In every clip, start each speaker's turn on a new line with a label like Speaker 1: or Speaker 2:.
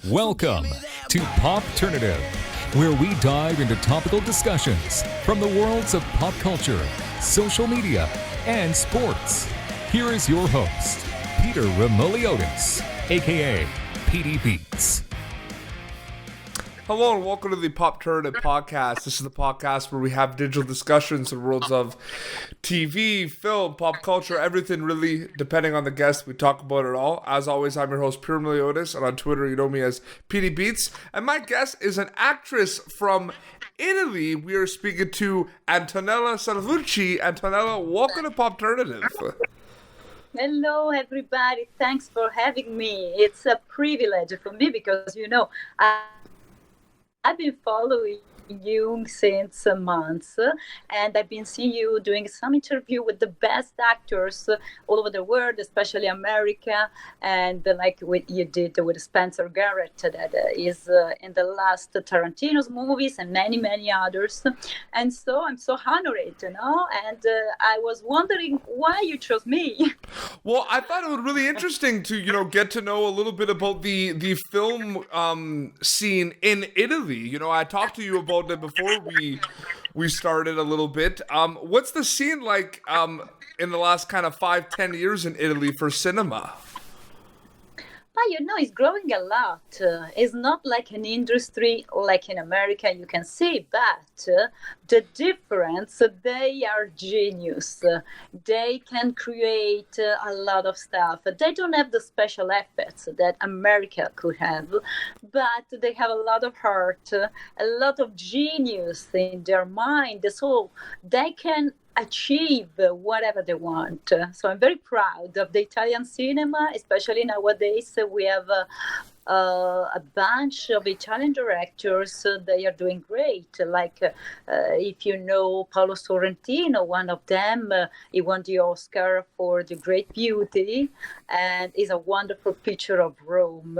Speaker 1: Welcome to Popternative, where we dive into topical discussions from the worlds of pop culture, social media, and sports. Here is your host, Peter Remoliotis, aka PD Beats.
Speaker 2: Hello and welcome to the Popternative podcast. This is the podcast where we have digital discussions in the worlds of TV, film, pop culture, everything really, depending on the guest. We talk about it all. As always, I'm your host, Peter Remoliotis, and on Twitter you know me as PD Beats. And my guest is an actress from Italy. We are speaking to Antonella Salvucci. Antonella, welcome to Popternative.
Speaker 3: Hello, everybody. Thanks for having me. It's a privilege for me because, I've been following you since months, and I've been seeing you doing some interview with the best actors all over the world, especially America, and like what you did with Spencer Garrett, that is in the last Tarantino's movies and many, many others. And so I'm so honored, and I was wondering why you chose me.
Speaker 2: Well, I thought it was really interesting to, get to know a little bit about the film scene in Italy. I talked to you about it before we started a little bit. What's the scene like in the last kind of 5-10 years in Italy for cinema?
Speaker 3: It's growing a lot. It's not like an industry like in America you can see, but the difference, they are genius. They can create a lot of stuff. They don't have the special effects that America could have, but they have a lot of heart, a lot of genius in their mind, so they can achieve whatever they want. So I'm very proud of the Italian cinema, especially nowadays. We have a bunch of Italian directors. They are doing great. Like if you know Paolo Sorrentino, one of them, he won the Oscar for The Great Beauty, and is a wonderful picture of Rome.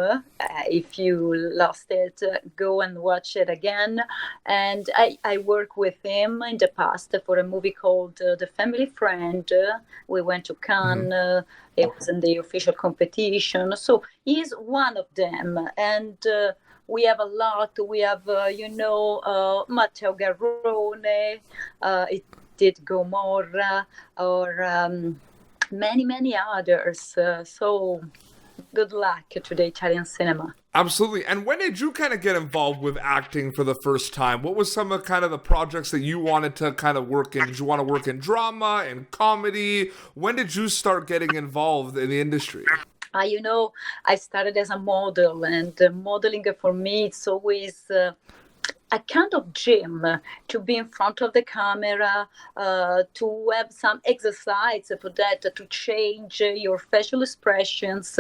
Speaker 3: If you lost it, go and watch it again. And I worked with him in the past for a movie called The Family Friend. We went to Cannes. It was in the official competition. So he's one of them. And we have a lot. We have, Matteo Garrone. It did Gomorra, or many, many others. So good luck to the Italian cinema.
Speaker 2: Absolutely. And when did you kind of get involved with acting for the first time? What was some of kind of the projects that you wanted to kind of work in? Did you want to work in drama and comedy? When did you start getting involved in the industry?
Speaker 3: I started as a model, and modeling for me, it's always a kind of gym, to be in front of the camera, to have some exercise for that, to change your facial expressions.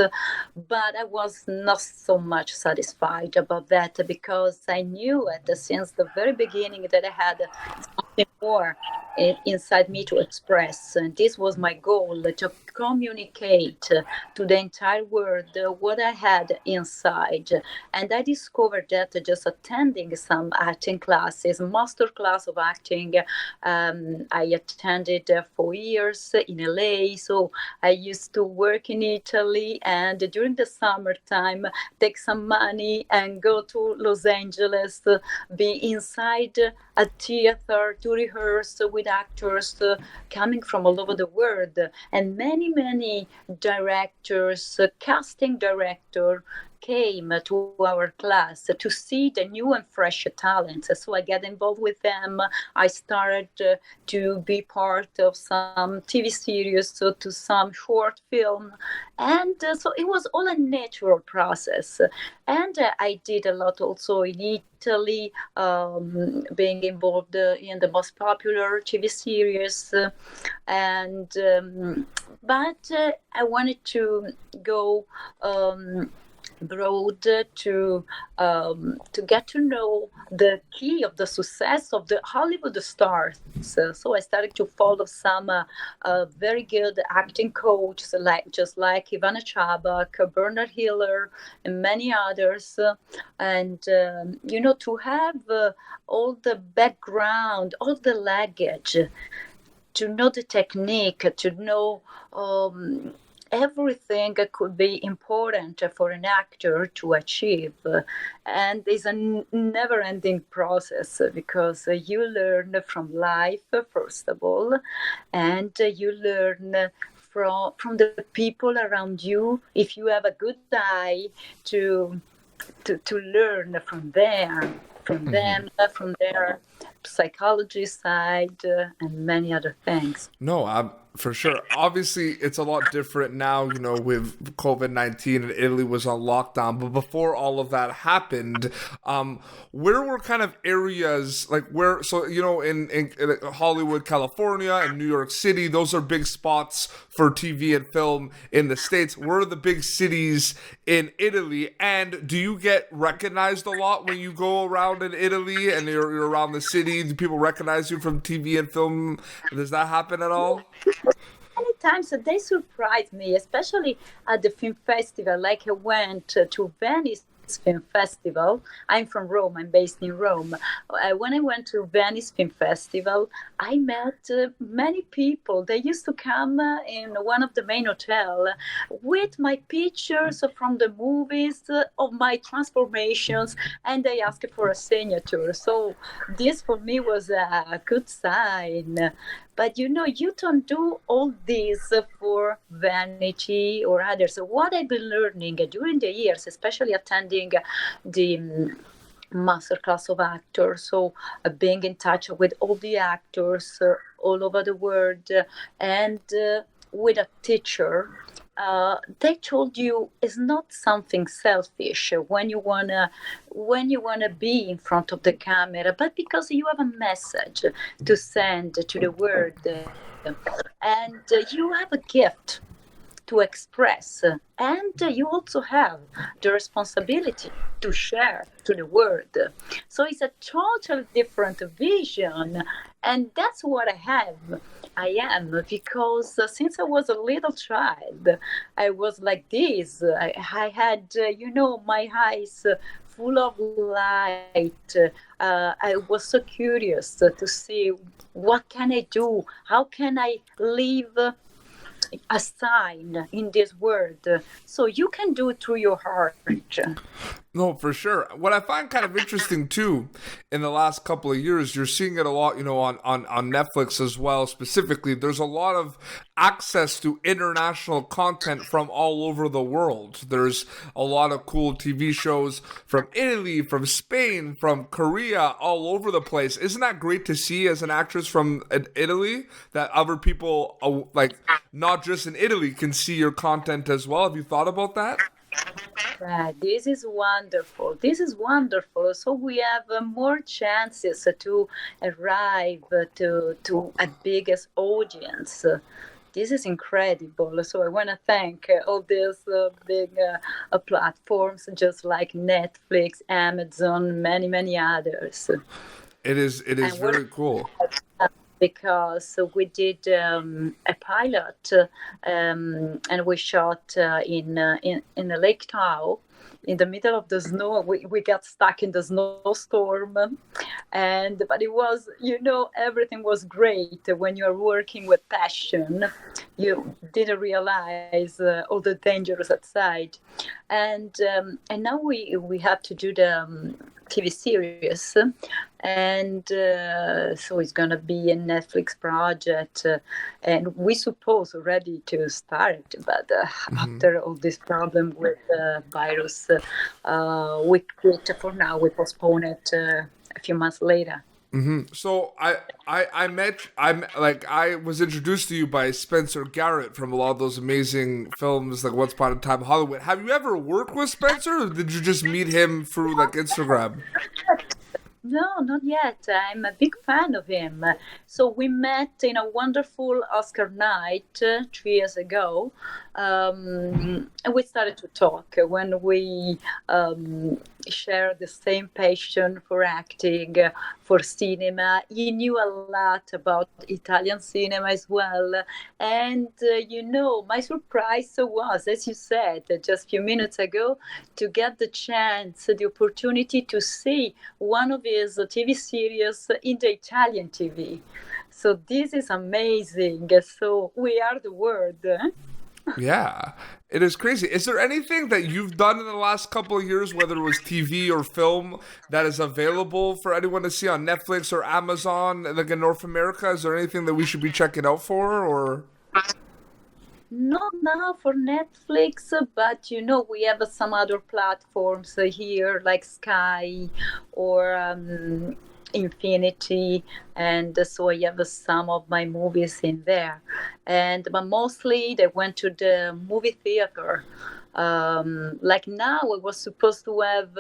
Speaker 3: But I was not so much satisfied about that, because I knew since the very beginning that I had something more inside me to express. And this was my goal, to communicate to the entire world what I had inside. And I discovered that just attending some acting classes, master class of acting. I attended 4 years in LA. So I used to work in Italy, and during the summertime, take some money and go to Los Angeles, be inside a theater to rehearse with actors coming from all over the world, and many directors, casting director, came to our class to see the new and fresh talents. So I got involved with them. I started to be part of some TV series, to some short film. And so it was all a natural process. And I did a lot also in Italy, being involved in the most popular TV series. But I wanted to go abroad to get to know the key of the success of the Hollywood stars. So I started to follow some very good acting coaches, like Ivana Chabak, Bernard Hiller, and many others. And to have all the background, all the luggage, to know the technique, to know everything could be important for an actor to achieve. And it's a never ending process because you learn from life, first of all, and you learn from the people around you. If you have a good eye to learn from them, from their psychology side, and many other things.
Speaker 2: No, for sure. Obviously, it's a lot different now, with COVID-19 and Italy was on lockdown. But before all of that happened, where were kind of areas like where, so, in Hollywood, California, and New York City, those are big spots for TV and film in the States. Where are the big cities in Italy? And do you get recognized a lot when you go around in Italy and you're around the city? Do people recognize you from TV and film? Does that happen at all?
Speaker 3: Many times they surprise me, especially at the film festival. Like I went to Venice Film Festival. I'm from Rome. I'm based in Rome. When I went to Venice Film Festival, I met many people. They used to come in one of the main hotels with my pictures from the movies of my transformations, and they asked for a signature. So this for me was a good sign. But you don't do all this for vanity or others. So what I've been learning during the years, especially attending the masterclass of actors, so being in touch with all the actors all over the world, and with a teacher, they told you it's not something selfish when you wanna be in front of the camera, but because you have a message to send to the world, and you have a gift to express, and you also have the responsibility to share to the world. So it's a totally different vision, and that's what I am, because since I was a little child, I was like this. I had, my eyes full of light. I was so curious to see what can I do? How can I leave a sign in this world? So you can do it through your heart.
Speaker 2: No, for sure. What I find kind of interesting too, in the last couple of years, you're seeing it a lot, on Netflix as well. Specifically, there's a lot of access to international content from all over the world. There's a lot of cool TV shows from Italy, from Spain, from Korea, all over the place. Isn't that great to see as an actress from Italy, that other people, not just in Italy, can see your content as well? Have you thought about that?
Speaker 3: This is wonderful. This is wonderful. So we have more chances to arrive to a biggest audience. This is incredible. So I want to thank all these big platforms, just like Netflix, Amazon, many others.
Speaker 2: It is very cool.
Speaker 3: Because we did a pilot, and we shot in the Lake Tahoe, in the middle of the snow. We got stuck in the snowstorm, but it was, everything was great. When you're working with passion, you didn't realize all the dangers outside, and now we have to do the TV series, and so it's gonna be a Netflix project, and we suppose already to start, but after all this problem with the virus, we quit for now. We postpone it a few months later.
Speaker 2: Mm-hmm. So I was introduced to you by Spencer Garrett from a lot of those amazing films like Once Upon a Time Hollywood. Have you ever worked with Spencer, or did you just meet him through Instagram?
Speaker 3: No, not yet. I'm a big fan of him. So we met in a wonderful Oscar night 3 years ago, and we started to talk when we share the same passion for acting, for cinema. He knew a lot about Italian cinema as well. And, my surprise was, as you said just a few minutes ago, to get the opportunity to see one of his TV series in the Italian TV. So this is amazing. So we are the world.
Speaker 2: Yeah, it is crazy. Is there anything that you've done in the last couple of years, whether it was TV or film, that is available for anyone to see on Netflix or Amazon, like in North America? Is there anything that we should be checking out for, or?
Speaker 3: Not now for Netflix, but we have some other platforms here like Sky or Infinity, and so I have some of my movies in there. But mostly they went to the movie theater. Like now, I was supposed to have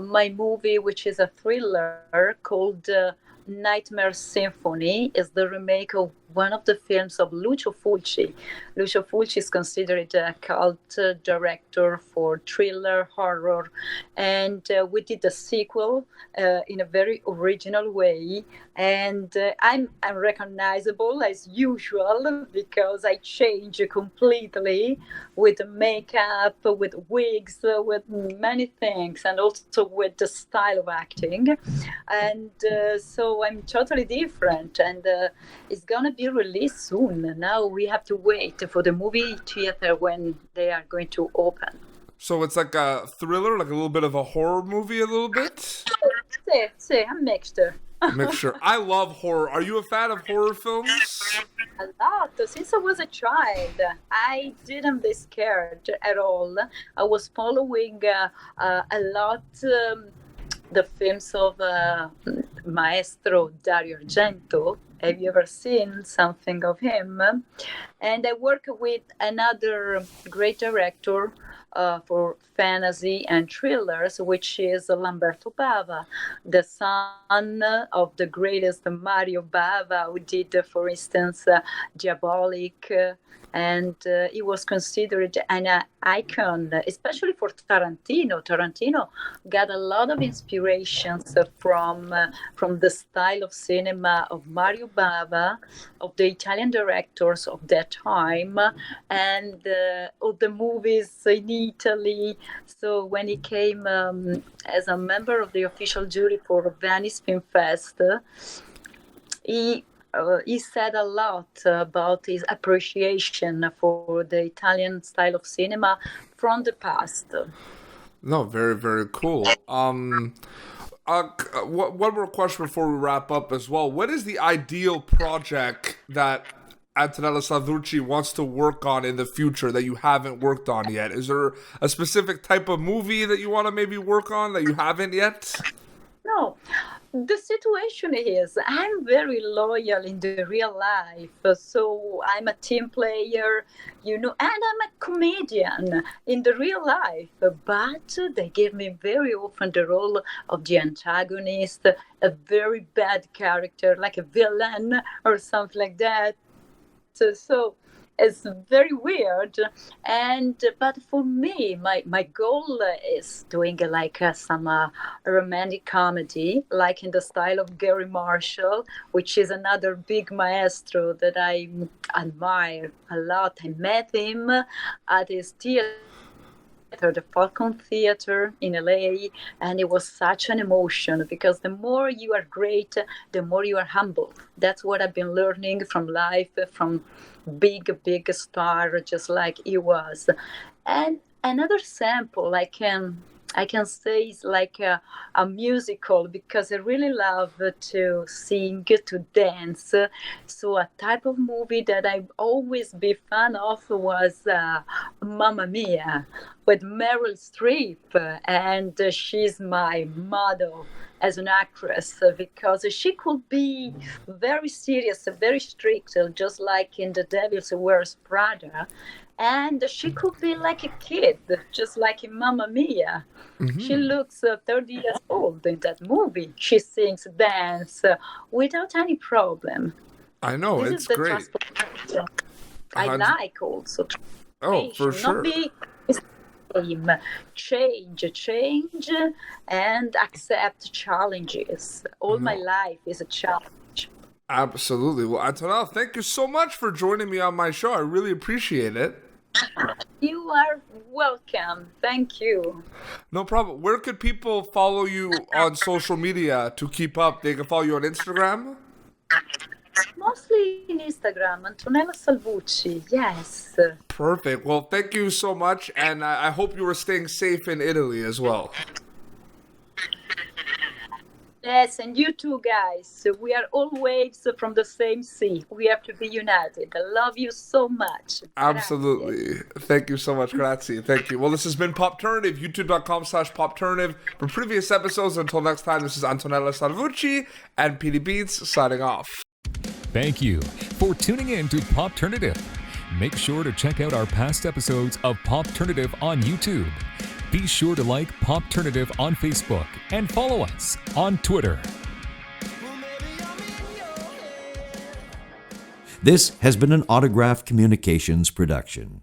Speaker 3: my movie, which is a thriller called Nightmare Symphony. Is the remake of one of the films of Lucio Fulci. Lucio Fulci is considered a cult director for thriller, horror, and we did the sequel in a very original way. And I'm unrecognizable as usual because I change completely with makeup, with wigs, with many things, and also with the style of acting. And so I'm totally different, and it's gonna be released soon. Now we have to wait for the movie theater when they are going to open.
Speaker 2: So it's like a thriller, like a little bit of a horror movie, a little bit?
Speaker 3: Sì, a mixture.
Speaker 2: Mixture. I love horror. Are you a fan of horror films?
Speaker 3: A lot. Since I was a child, I didn't be scared at all. I was following a lot the films of Maestro Dario Argento. Have you ever seen something of him? And I work with another great director for fantasy and thrillers, which is Lamberto Bava, the son of the greatest Mario Bava, who did, for instance, Diabolic. And he was considered an icon, especially for Tarantino. Tarantino got a lot of inspirations from the style of cinema of Mario Bava, of the Italian directors of that time, and of the movies in Italy. So when he came as a member of the official jury for Venice Film Fest, he said a lot about his appreciation for the Italian style of cinema from the past.
Speaker 2: No, very, very cool. One more question before we wrap up as well. What is the ideal project that Antonella Salvucci wants to work on in the future that you haven't worked on yet? Is there a specific type of movie that you want to maybe work on that you haven't yet?
Speaker 3: No. The situation is I'm very loyal in the real life. So I'm a team player, and I'm a comedian in the real life. But they give me very often the role of the antagonist, a very bad character, like a villain or something like that. So it's very weird, but for me, my goal is doing like some romantic comedy, like in the style of Gary Marshall, which is another big maestro that I admire a lot. I met him at his theater, the Falcon Theater in LA, and it was such an emotion because the more you are great, the more you are humble. That's what I've been learning from life, from big star, just like he was. And another sample I can say is like a musical, because I really love to sing, to dance. So a type of movie that I've always been fan of was Mamma Mia with Meryl Streep, and she's my model as an actress because she could be very serious, very strict, just like in The Devil's Wears Prada. And she could be like a kid, just like in Mamma Mia. Mm-hmm. She looks 30 years old in that movie. She sings, dance without any problem.
Speaker 2: I know,
Speaker 3: this
Speaker 2: it's
Speaker 3: is the
Speaker 2: great.
Speaker 3: Transportation I like also.
Speaker 2: Oh, for sure.
Speaker 3: Not be change, and accept challenges. All my life is a challenge.
Speaker 2: Absolutely. Well, Antonella, thank you so much for joining me on my show. I really appreciate it.
Speaker 3: You are welcome. Thank you.
Speaker 2: No problem. Where could people follow you on social media to keep up? They can follow you on Instagram?
Speaker 3: mostly in Instagram, Antonella Salvucci. Yes.
Speaker 2: Perfect. Well, thank you so much, and I hope you were staying safe in Italy as well.
Speaker 3: Yes, and you too, guys. We are all waves from the same sea. We have to be united. I love you so much.
Speaker 2: Absolutely.
Speaker 3: Grazie.
Speaker 2: Thank you so much. Grazie. Thank you. Well, this has been Popternative, youtube.com/Popternative. For previous episodes, until next time, this is Antonella Salvucci and PD Beats signing off.
Speaker 1: Thank you for tuning in to Popternative. Make sure to check out our past episodes of Popternative on YouTube. Be sure to like Popternative on Facebook and follow us on Twitter.
Speaker 4: This has been an Autograph Communications production.